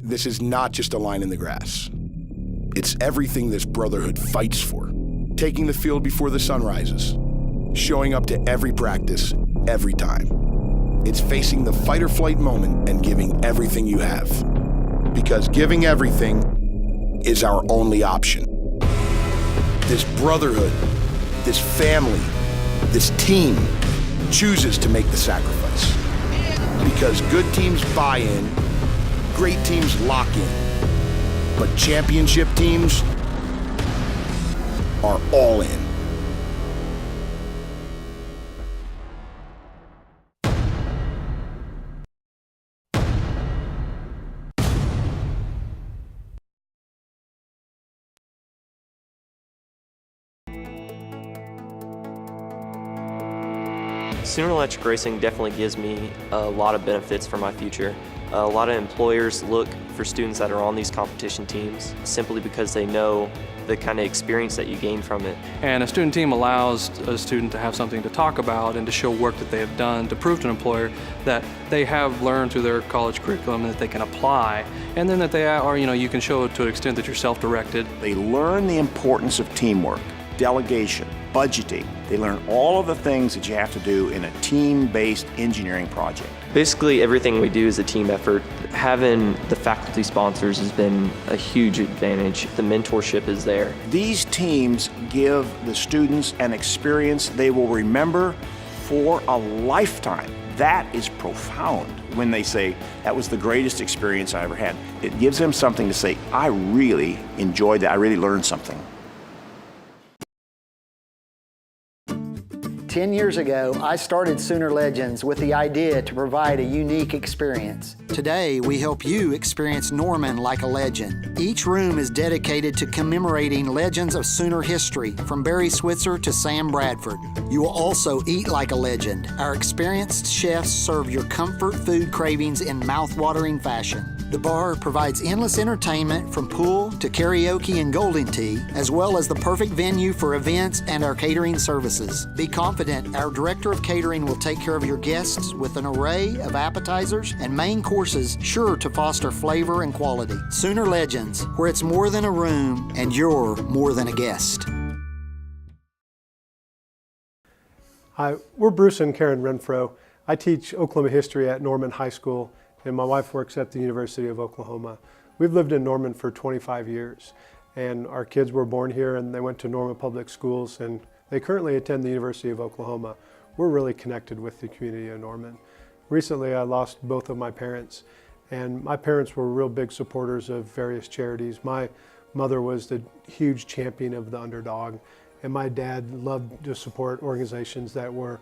This is not just a line in the grass. It's everything this brotherhood fights for. Taking the field before the sun rises. Showing up to every practice, every time. It's facing the fight or flight moment and giving everything you have. Because giving everything is our only option. This brotherhood, this family, this team chooses to make the sacrifice. Because good teams buy in, great teams lock in, but championship teams are all in. Sooner Electric Racing definitely gives me a lot of benefits for my future. A lot of employers look for students that are on these competition teams simply because they know the kind of experience that you gain from it. And a student team allows a student to have something to talk about and to show work that they have done to prove to an employer that they have learned through their college curriculum that they can apply, and then that they are, you can show to an extent that you're self-directed. They learn the importance of teamwork, delegation, budgeting. They learn all of the things that you have to do in a team-based engineering project. Basically, everything we do is a team effort. Having the faculty sponsors has been a huge advantage. The mentorship is there. These teams give the students an experience they will remember for a lifetime. That is profound when they say, that was the greatest experience I ever had. It gives them something to say, I really enjoyed that, I really learned something. 10 years ago, I started Sooner Legends with the idea to provide a unique experience. Today, we help you experience Norman like a legend. Each room is dedicated to commemorating legends of Sooner history, from Barry Switzer to Sam Bradford. You will also eat like a legend. Our experienced chefs serve your comfort food cravings in mouth-watering fashion. The bar provides endless entertainment from pool to karaoke and golden tea, as well as the perfect venue for events and our catering services. Be confident our Director of Catering will take care of your guests with an array of appetizers and main courses sure to foster flavor and quality. Sooner Legends, where it's more than a room and you're more than a guest. Hi, we're Bruce and Karen Renfro. I teach Oklahoma history at Norman High School, and my wife works at the University of Oklahoma. We've lived in Norman for 25 years, and our kids were born here and they went to Norman Public Schools, and they currently attend the University of Oklahoma. We're really connected with the community of Norman. Recently, I lost both of my parents, and my parents were real big supporters of various charities. My mother was the huge champion of the underdog, and my dad loved to support organizations that were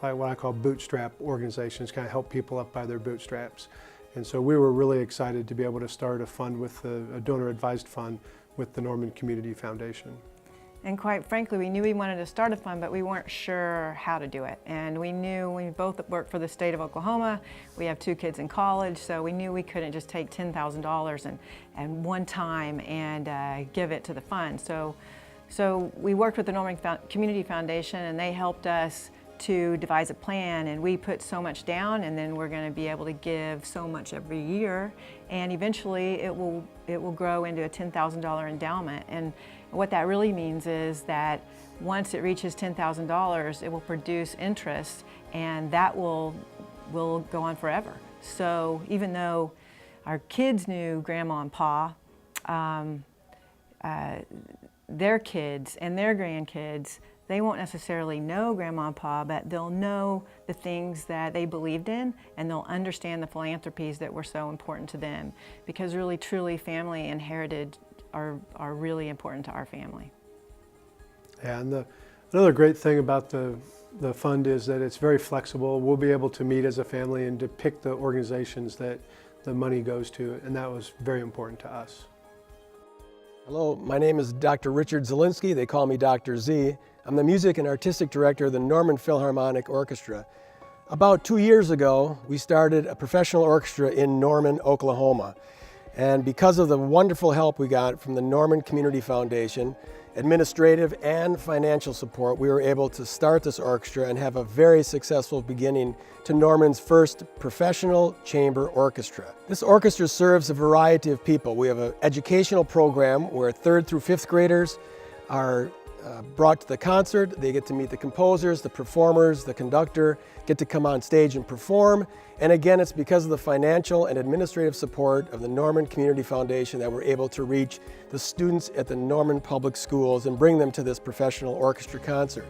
what I call bootstrap organizations, kind of help people up by their bootstraps. And so we were really excited to be able to start a fund with a donor-advised fund with the Norman Community Foundation. And quite frankly, we knew we wanted to start a fund, but we weren't sure how to do it. And we knew we both work for the state of Oklahoma. We have 2 kids in college, so we knew we couldn't just take $10,000 and one time and give it to the fund. So we worked with the Norman Community Foundation, and they helped us to devise a plan, and we put so much down, and then we're going to be able to give so much every year, and eventually it will grow into a $10,000 endowment. And what that really means is that once it reaches $10,000, it will produce interest, and that will go on forever. So even though our kids knew Grandma and Pa, their kids and their grandkids, they won't necessarily know Grandma and Pa, but they'll know the things that they believed in, and they'll understand the philanthropies that were so important to them, because really, truly, family and heritage are really important to our family. Yeah, and another great thing about the fund is that it's very flexible. We'll be able to meet as a family and to pick the organizations that the money goes to, and that was very important to us. Hello, my name is Dr. Richard Zielinski. They call me Dr. Z. I'm the music and artistic director of the Norman Philharmonic Orchestra. About 2 years ago, we started a professional orchestra in Norman, Oklahoma. And because of the wonderful help we got from the Norman Community Foundation administrative and financial support, we were able to start this orchestra and have a very successful beginning to Norman's first professional chamber orchestra. This orchestra serves a variety of people. We have an educational program where 3rd through 5th graders are brought to the concert. They get to meet the composers, the performers, the conductor, get to come on stage and perform. And again, it's because of the financial and administrative support of the Norman Community Foundation that we're able to reach the students at the Norman Public Schools and bring them to this professional orchestra concert.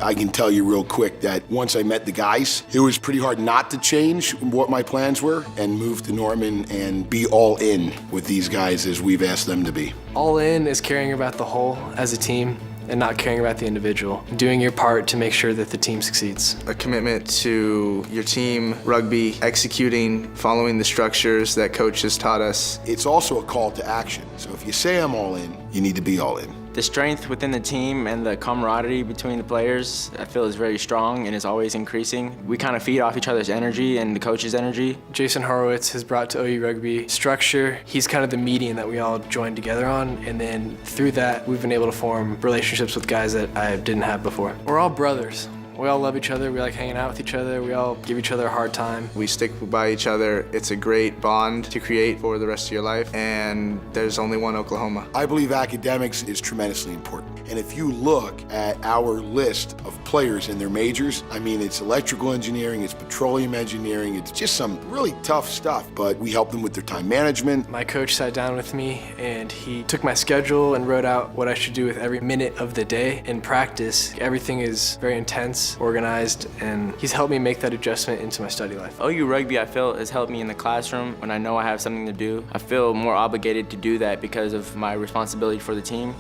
I can tell you real quick that once I met the guys, it was pretty hard not to change what my plans were and move to Norman and be all in with these guys as we've asked them to be. All in is caring about the whole as a team and not caring about the individual. Doing your part to make sure that the team succeeds. A commitment to your team, rugby, executing, following the structures that coach has taught us. It's also a call to action. So if you say I'm all in, you need to be all in. The strength within the team and the camaraderie between the players, I feel is very strong and is always increasing. We kind of feed off each other's energy and the coach's energy. Jason Horowitz has brought to OU Rugby structure. He's kind of the median that we all joined together on, and then through that, we've been able to form relationships with guys that I didn't have before. We're all brothers. We all love each other, we like hanging out with each other, we all give each other a hard time. We stick by each other. It's a great bond to create for the rest of your life, and there's only one Oklahoma. I believe academics is tremendously important. And if you look at our list of players in their majors, I mean, it's electrical engineering, it's petroleum engineering, it's just some really tough stuff, but we help them with their time management. My coach sat down with me and he took my schedule and wrote out what I should do with every minute of the day. In practice, everything is very intense, organized, and he's helped me make that adjustment into my study life. OU Rugby, I feel, has helped me in the classroom when I know I have something to do. I feel more obligated to do that because of my responsibility for the team.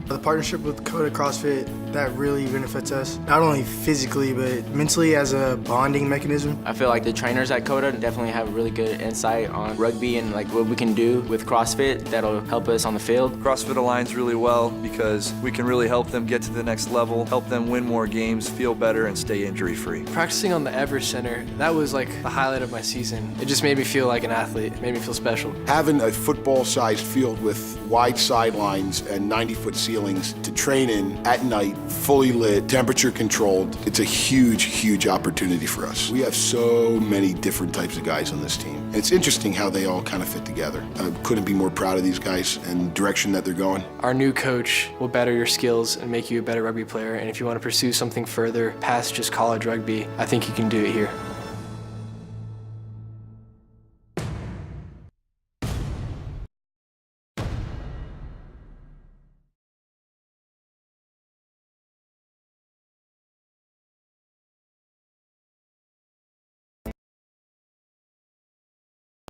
The partnership with Coda CrossFit, that really benefits us, not only physically, but mentally as a bonding mechanism. I feel like the trainers at Coda definitely have really good insight on rugby and like what we can do with CrossFit that'll help us on the field. CrossFit aligns really well because we can really help them get to the next level, help them win more games, feel better, and stay injury-free. Practicing on the Everest Center, that was like the highlight of my season. It just made me feel like an athlete, it made me feel special. Having a football-sized field with wide sidelines and 90-foot ceilings to train in at night, fully lit, temperature controlled, it's a huge, huge opportunity for us. We have so many different types of guys on this team. And it's interesting how they all kind of fit together. I couldn't be more proud of these guys and the direction that they're going. Our new coach will better your skills and make you a better rugby player. And if you want to pursue something further past just college rugby, I think you can do it here.